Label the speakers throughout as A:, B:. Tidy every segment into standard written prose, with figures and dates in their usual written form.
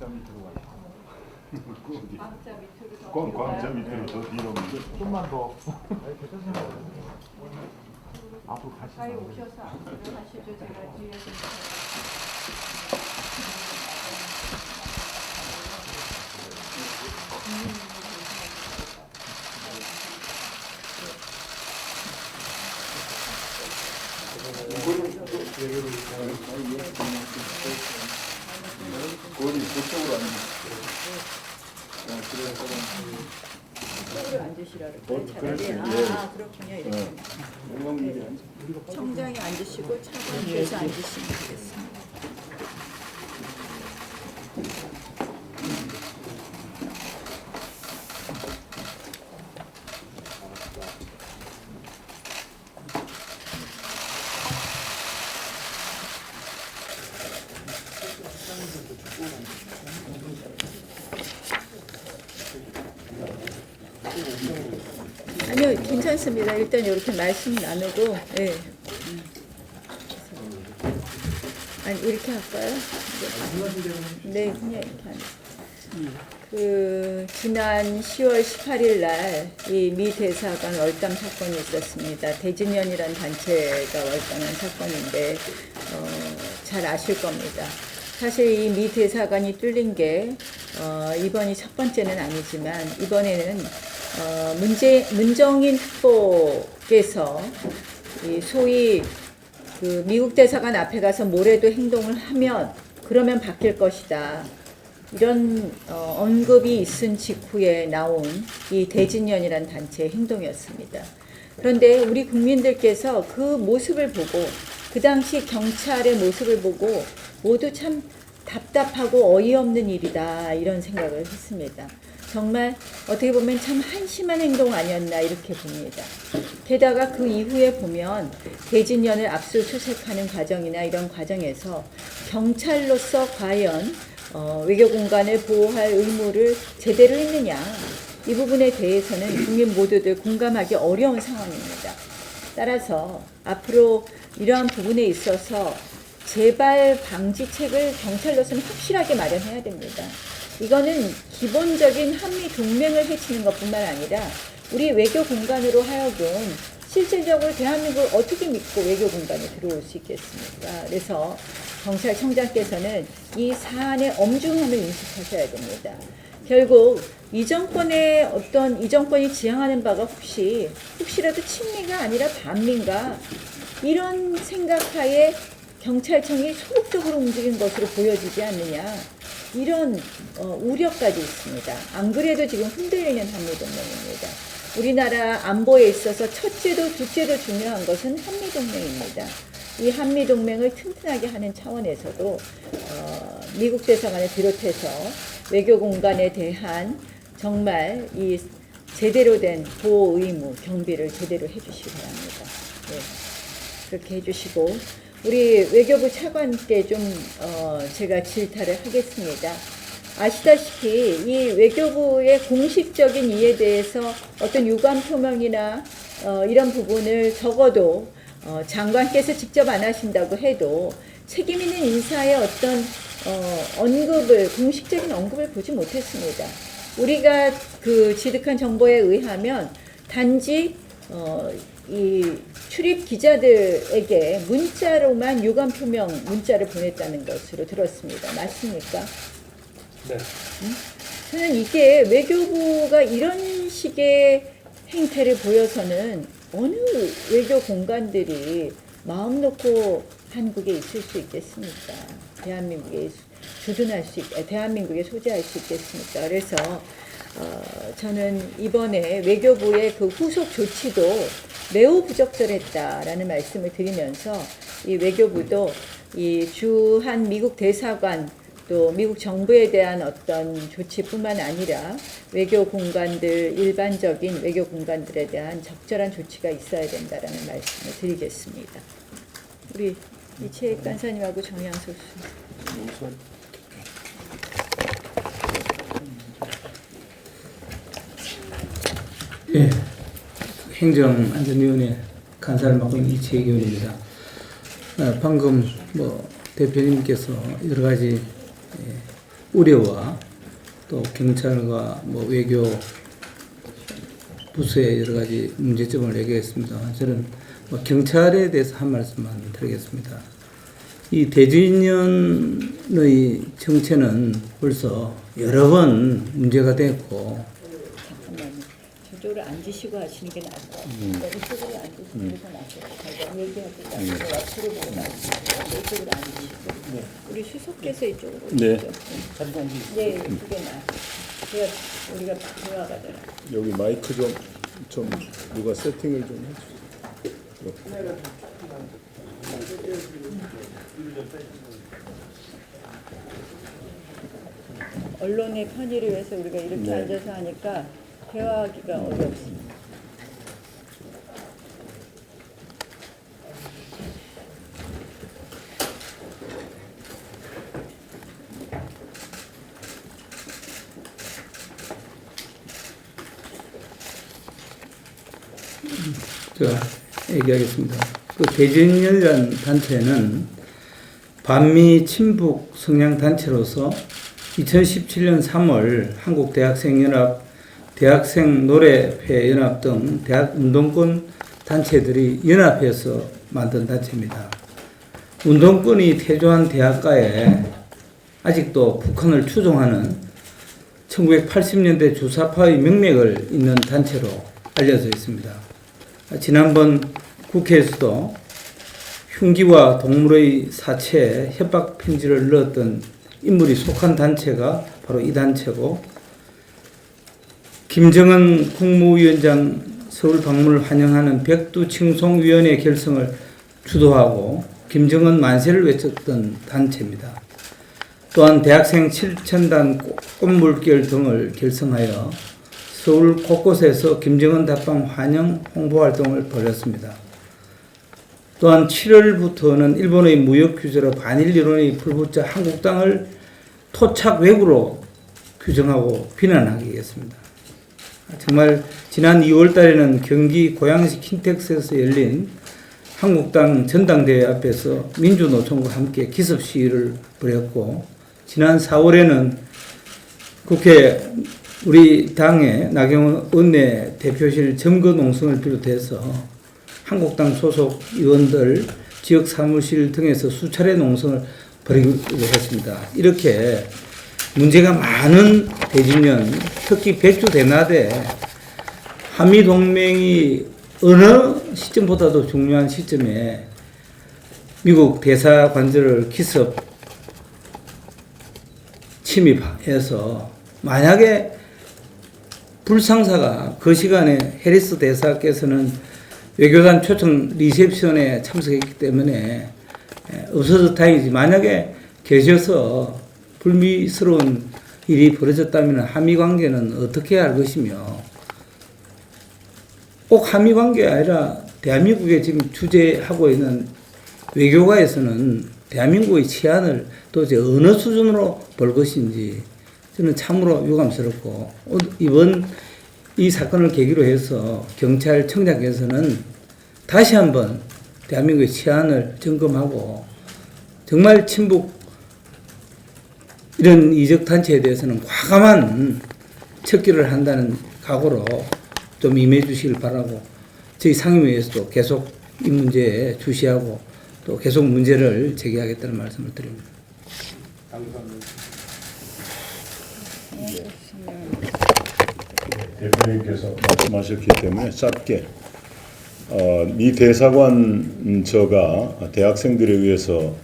A: 광자 밑으로 가요.
B: 광자 밑으로 더
A: 광자 밑으로 더 뒤로. 좀만 더. 앞으로 가시죠.
B: 가까이 오셔서 앞으로 하시죠. 제가 뒤에서
A: 거기 그쪽으로
B: 쪽으로 앉으시라고 차라리.
A: 그렇지,
B: 아 그렇군요. 이렇게. 네. 청장이 앉으시고 차관께서 앉으시면 되겠습니다. 아니요, 괜찮습니다. 일단 이렇게 말씀 나누고, 예. 아니, 이렇게 할까요? 네, 그냥 이렇게 하죠. 지난 10월 18일 날, 이 미 대사관 월담 사건이 있었습니다. 대진연이라는 단체가 월담한 사건인데, 잘 아실 겁니다. 사실 이 미 대사관이 뚫린 게, 이번이 첫 번째는 아니지만, 이번에는 문정인 후보께서 소위 그 미국 대사관 앞에 가서 뭐래도 행동을 하면 그러면 바뀔 것이다. 이런 언급이 있은 직후에 나온 이 대진연이라는 단체의 행동이었습니다. 그런데 우리 국민들께서 그 모습을 보고 그 당시 경찰의 모습을 보고 모두 참 답답하고 어이없는 일이다 이런 생각을 했습니다. 정말 어떻게 보면 참 한심한 행동 아니었나 이렇게 봅니다. 게다가 그 이후에 보면 대진연을 압수수색하는 과정이나 이런 과정에서 경찰로서 과연 외교 공간을 보호할 의무를 제대로 했느냐 이 부분에 대해서는 국민 모두들 공감하기 어려운 상황입니다. 따라서 앞으로 이러한 부분에 있어서 재발 방지책을 경찰로서는 확실하게 마련해야 됩니다. 이거는 기본적인 한미 동맹을 해치는 것뿐만 아니라 우리 외교 공간으로 하여금 실질적으로 대한민국을 어떻게 믿고 외교 공간에 들어올 수 있겠습니까? 그래서 경찰청장께서는 이 사안의 엄중함을 인식하셔야 됩니다. 결국 이 정권이 지향하는 바가 혹시라도 친미가 아니라 반미인가 이런 생각하에 경찰청이 소극적으로 움직인 것으로 보여지지 않느냐 이런 우려까지 있습니다. 안 그래도 지금 흔들리는 한미동맹입니다. 우리나라 안보에 있어서 첫째도 둘째도 중요한 것은 한미동맹입니다. 이 한미동맹을 튼튼하게 하는 차원에서도 미국 대사관을 비롯해서 외교 공간에 대한 정말 이 제대로 된 보호 의무, 경비를 제대로 해주시기 바랍니다. 네, 그렇게 해주시고 우리 외교부 차관께 좀 제가 질타를 하겠습니다. 아시다시피 이 외교부의 공식적인 이에 대해서 어떤 유감 표명이나 이런 부분을 적어도 장관께서 직접 안 하신다고 해도 책임 있는 인사의 어떤 공식적인 언급을 보지 못했습니다. 우리가 그 취득한 정보에 의하면 단지 이 출입 기자들에게 문자로만 유감 표명 문자를 보냈다는 것으로 들었습니다. 맞습니까?
C: 네.
B: 저는 이게 외교부가 이런 식의 행태를 보여서는 어느 외교 공간들이 마음 놓고 한국에 있을 수 있겠습니까? 대한민국에 소재할 수 있겠습니까? 그래서 저는 이번에 외교부의 그 후속 조치도 매우 부적절했다라는 말씀을 드리면서 이 외교부도 이 주한 미국 대사관 또 미국 정부에 대한 어떤 조치뿐만 아니라 외교 공간들 일반적인 외교 공간들에 대한 적절한 조치가 있어야 된다라는 말씀을 드리겠습니다. 우리 이채익 간사님하고 정양석 씨.
C: 예, 행정안전위원회 간사를 맡고 있는 이채익 의원입니다. 방금 대표님께서 여러 가지 우려와 또 경찰과 뭐 외교 부서의 여러 가지 문제점을 얘기했습니다. 저는 뭐 경찰에 대해서 한 말씀만 드리겠습니다. 이 대주인연의 정체는 벌써 여러 번 문제가 됐고,
B: 잠깐만요. 저쪽으로 앉으시고 하시는 게 나을 것 같아요. 이쪽으로 앉으시는 게 더 나을 것 같아요. 얘기하고 나서 앞으로 보고 나서 이쪽으로 앉으시고 우리 수석께서 이쪽으로
A: 네.
B: 오시죠. 네, 그게 나아. 제가 우리가 들어가더라.
A: 여기 마이크 좀 누가 세팅을 좀 해주세요.
B: 언론의 편의를 위해서 우리가 이렇게
A: 네.
B: 앉아서 하니까 대화하기가 어렵습니다.
C: 제가 얘기하겠습니다. 그 대주인연이라는 단체는 반미 친북 성향 단체로서 2017년 3월 한국대학생연합, 대학생노래회연합 등 대학 운동권 단체들이 연합해서 만든 단체입니다. 운동권이 태조한 대학가에 아직도 북한을 추종하는 1980년대 주사파의 명맥을 잇는 단체로 알려져 있습니다. 지난번 국회에서도 흉기와 동물의 사체에 협박 편지를 넣었던 인물이 속한 단체가 바로 이 단체고, 김정은 국무위원장 서울 방문을 환영하는 백두칭송위원회 결성을 주도하고 김정은 만세를 외쳤던 단체입니다. 또한 대학생 7,000단 꽃물결 등을 결성하여 서울 곳곳에서 김정은 답방 환영 홍보 활동을 벌였습니다. 또한 7월부터는 일본의 무역 규제로 반일 여론이 불붙자 한국당을 토착 외구로 규정하고 비난하겠습니다. 정말 지난 2월 달에는 경기 고양시 킨텍스에서 열린 한국당 전당대회 앞에서 민주노총과 함께 기습 시위를 벌였고, 지난 4월에는 국회 우리 당의 나경원 원내 대표실 점거 농성을 비롯해서 한국당 소속 의원들 지역 사무실 등에서 수차례 농성을 벌이기도 했습니다. 이렇게 문제가 많은 대진년, 특히 백주 대낮에 한미동맹이 어느 시점보다도 중요한 시점에 미국 대사관절을 기습 침입해서 만약에 불상사가 그 시간에 해리스 대사께서는 외교단 초청 리셉션에 참석했기 때문에 없어서 다행이지, 만약에 계셔서 불미스러운 일이 벌어졌다면 한미 관계는 어떻게 할 것이며, 꼭 한미 관계가 아니라 대한민국에 지금 주재하고 있는 외교가에서는 대한민국의 치안을 도대체 어느 수준으로 볼 것인지 저는 참으로 유감스럽고, 이번 이 사건을 계기로 해서 경찰청장께서는 다시 한번 대한민국의 치안을 점검하고 정말 친북 이런 이적 단체에 대해서는 과감한 척결을 한다는 각오로 좀 임해 주시길 바라고, 저희 상임위에서도 계속 이 문제에 주시하고 또 계속 문제를 제기하겠다는 말씀을 드립니다.
A: 대표님께서 말씀하셨기 때문에 짧게 미 대사관 저가 대학생들에 의해서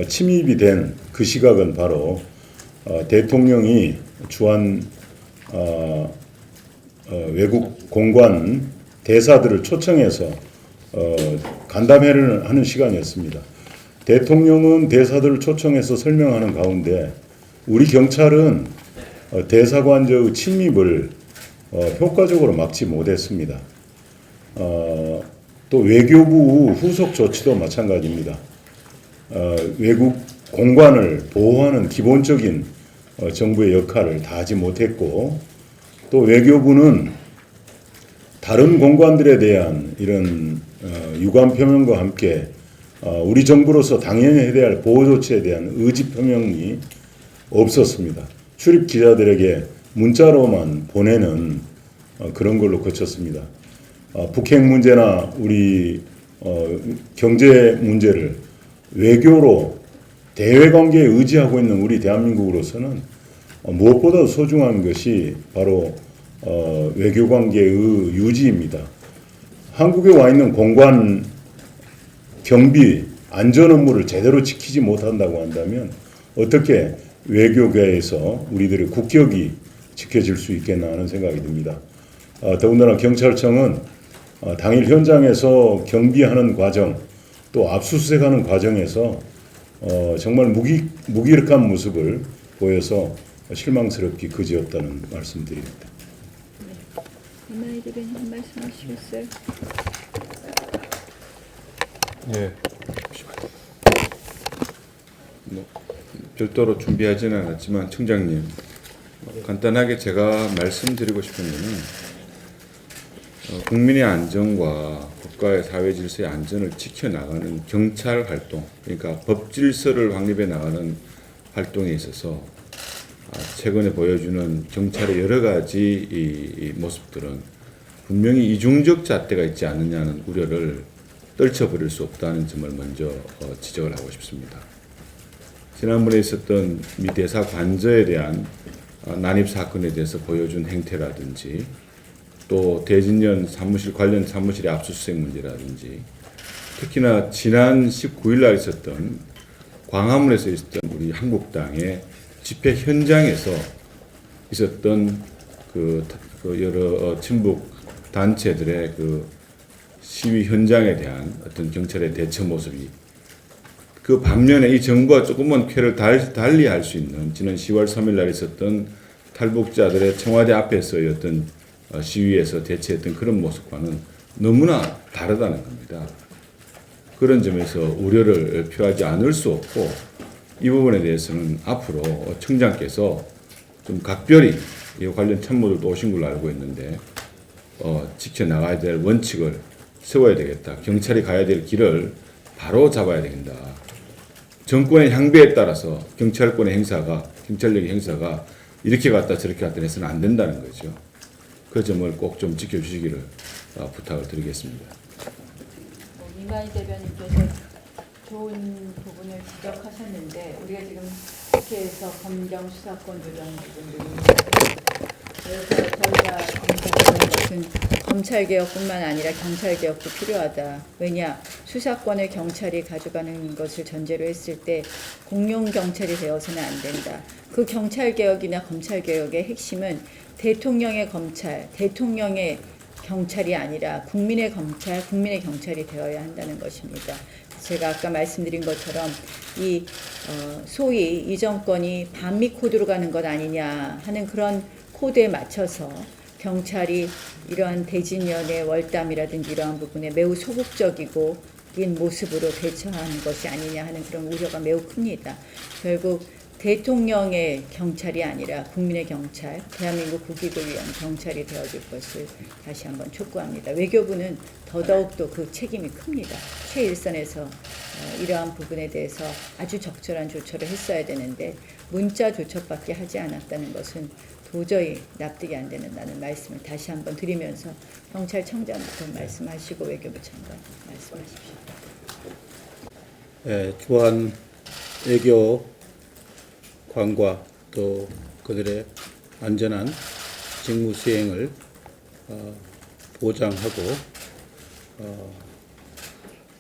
A: 침입이 된 그 시각은 바로 대통령이 주한 외국 공관 대사들을 초청해서 간담회를 하는 시간이었습니다. 대통령은 대사들을 초청해서 설명하는 가운데 우리 경찰은 대사관저의 침입을 효과적으로 막지 못했습니다. 또 외교부 후속 조치도 마찬가지입니다. 외국 공관을 보호하는 기본적인 정부의 역할을 다하지 못했고, 또 외교부는 다른 공관들에 대한 이런 유감 표명과 함께 우리 정부로서 당연히 해야 할 보호 조치에 대한 의지 표명이 없었습니다. 출입 기자들에게 문자로만 보내는 그런 걸로 거쳤습니다. 북핵 문제나 우리 경제 문제를 외교로 대외 관계에 의지하고 있는 우리 대한민국으로서는 무엇보다 소중한 것이 바로 외교 관계의 유지입니다. 한국에 와 있는 공관 경비 안전 업무를 제대로 지키지 못한다고 한다면 어떻게 외교계에서 우리들의 국격이 지켜질 수 있겠나 하는 생각이 듭니다. 더군다나 경찰청은 당일 현장에서 경비하는 과정 또 압수수색하는 과정에서 정말 무기력한 모습을 보여서 실망스럽기 그지없다는 말씀드립니다.
B: 이만희 대변인 한 말씀 하시겠어요?
D: 예. 뭐 별도로 준비하지는 않았지만 청장님 간단하게 제가 말씀드리고 싶은 것은 국민의 안전과 국가의 사회 질서의 안전을 지켜나가는 경찰 활동, 그러니까 법 질서를 확립해 나가는 활동에 있어서 최근에 보여주는 경찰의 여러 가지 이 모습들은 분명히 이중적 잣대가 있지 않느냐는 우려를 떨쳐버릴 수 없다는 점을 먼저 지적을 하고 싶습니다. 지난번에 있었던 미 대사 관저에 대한 난입 사건에 대해서 보여준 행태라든지 또 대진년 사무실 관련 사무실의 압수수색 문제라든지 특히나 지난 19일 날 있었던 광화문에서 있었던 우리 한국당의 집회 현장에서 있었던 그 여러 친북 단체들의 그 시위 현장에 대한 어떤 경찰의 대처 모습이 그 반면에 이 정부가 조금만 쾌를 달리 할 수 있는 지난 10월 3일 날 있었던 탈북자들의 청와대 앞에서의 어떤 시위에서 대처했던 그런 모습과는 너무나 다르다는 겁니다. 그런 점에서 우려를 표하지 않을 수 없고 이 부분에 대해서는 앞으로 청장께서 좀 각별히 이 관련 참모들도 오신 걸로 알고 있는데 지켜나가야 될 원칙을 세워야 되겠다. 경찰이 가야 될 길을 바로 잡아야 된다. 정권의 향배에 따라서 경찰력의 행사가 이렇게 갔다 저렇게 갔다 해서는 안 된다는 거죠. 그 점을 꼭 좀 지켜주시기를 부탁을 드리겠습니다.
B: 이만희 대변인께서 좋은 부분을 지적하셨는데 우리가 지금 국회에서 검경 수사권 이런 부분들이 그래서 저희가 검사하는 것은 검찰개혁뿐만 아니라 경찰개혁도 필요하다. 왜냐? 수사권을 경찰이 가져가는 것을 전제로 했을 때 공룡경찰이 되어서는 안 된다. 그 경찰개혁이나 검찰개혁의 핵심은 대통령의 검찰, 대통령의 경찰이 아니라 국민의 검찰, 국민의 경찰이 되어야 한다는 것입니다. 제가 아까 말씀드린 것처럼 이 소위 이 정권이 반미 코드로 가는 것 아니냐 하는 그런 코드에 맞춰서 경찰이 이러한 대진연의 월담이라든지 이러한 부분에 매우 소극적이고 인 모습으로 대처하는 것이 아니냐 하는 그런 우려가 매우 큽니다. 결국 대통령의 경찰이 아니라 국민의 경찰, 대한민국 국익을 위한 경찰이 되어줄 것을 다시 한번 촉구합니다. 외교부는 더더욱도 그 책임이 큽니다. 최일선에서 이러한 부분에 대해서 아주 적절한 조처를 했어야 되는데 문자 조처밖에 하지 않았다는 것은 도저히 납득이 안 된다는 말씀을 다시 한번 드리면서 경찰청장부터 말씀하시고 외교부 장관 말씀하십시오.
E: 예, 주한 외교관과 또 그들의 안전한 직무 수행을 보장하고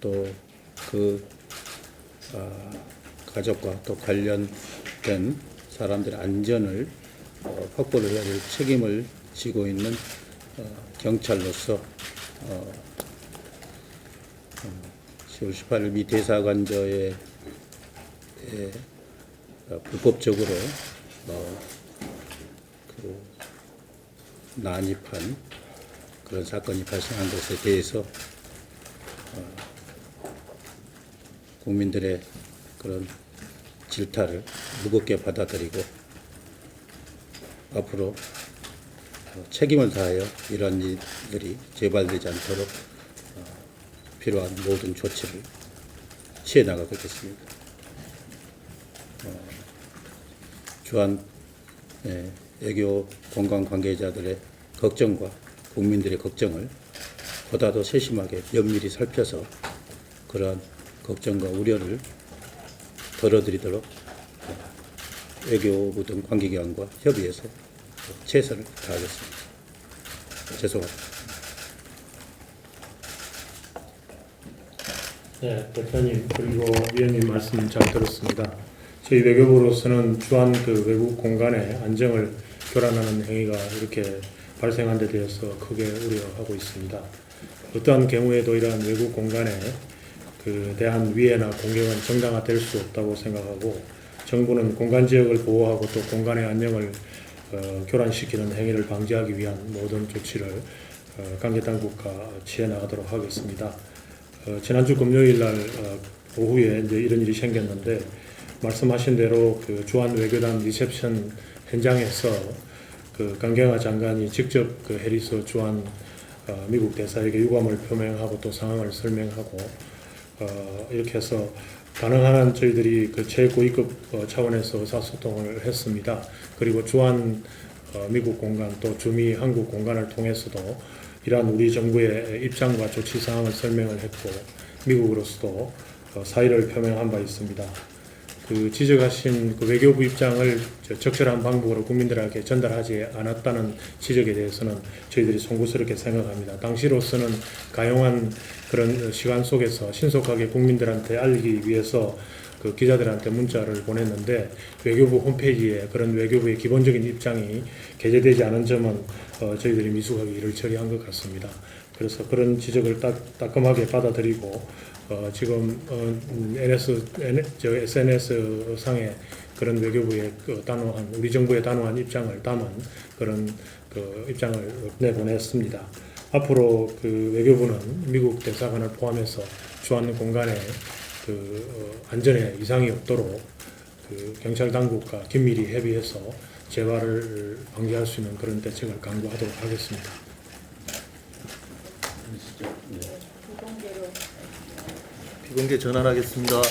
E: 또 그 가족과 또 관련된 사람들의 안전을 확보를 해야 될 책임을 지고 있는 경찰로서 10월 18일 미 대사관저에 불법적으로 그 난입한 그런 사건이 발생한 것에 대해서 국민들의 그런 질타를 무겁게 받아들이고 앞으로 책임을 다하여 이러한 일들이 재발되지 않도록 필요한 모든 조치를 취해 나가겠습니다. 주한 외교 공간 관계자들의 걱정과 국민들의 걱정을 보다 더 세심하게 면밀히 살펴서 그러한 걱정과 우려를 덜어드리도록 외교부 등 관계기관과 협의해서 최선을 다하겠습니다. 죄송합니다.
F: 네, 대표님 그리고 위원님 말씀 잘 들었습니다. 저희 외교부로서는 주한 그 외국 공간의 안정을 교란하는 행위가 이렇게 발생한 데 대해서 크게 우려하고 있습니다. 어떠한 경우에도 이러한 외국 공간에 그 대한 위해나 공격은 정당화될 수 없다고 생각하고 정부는 공간 지역을 보호하고 또 공간의 안녕을 교란시키는 행위를 방지하기 위한 모든 조치를 관계 당국과 취해 나가도록 하겠습니다. 지난주 금요일 날 오후에 이제 이런 일이 생겼는데 말씀하신 대로 그 주한 외교단 리셉션 현장에서 그 강경화 장관이 직접 그 해리스 주한 미국 대사에게 유감을 표명하고 또 상황을 설명하고 이렇게 해서 가능한 한 저희들이 그 최고위급 차원에서 의사소통을 했습니다. 그리고 주한 미국 공간 또 주미 한국 공간을 통해서도 이러한 우리 정부의 입장과 조치 사항을 설명을 했고 미국으로서도 사의를 표명한 바 있습니다. 그 지적하신 그 외교부 입장을 적절한 방법으로 국민들에게 전달하지 않았다는 지적에 대해서는 저희들이 송구스럽게 생각합니다. 당시로서는 가용한 그런 시간 속에서 신속하게 국민들한테 알리기 위해서 그 기자들한테 문자를 보냈는데 외교부 홈페이지에 그런 외교부의 기본적인 입장이 게재되지 않은 점은 저희들이 미숙하게 일을 처리한 것 같습니다. 그래서 그런 지적을 따끔하게 받아들이고 지금 SNS 상에 그런 외교부의 그 단호한 우리 정부의 단호한 입장을 담은 그런 그 입장을 내보냈습니다. 앞으로 그 외교부는 미국 대사관을 포함해서 주한 공간에 그 안전에 이상이 없도록 그 경찰 당국과 긴밀히 협의해서 재발을 방지할 수 있는 그런 대책을 강구하도록 하겠습니다.
G: 비공개 전환하겠습니다.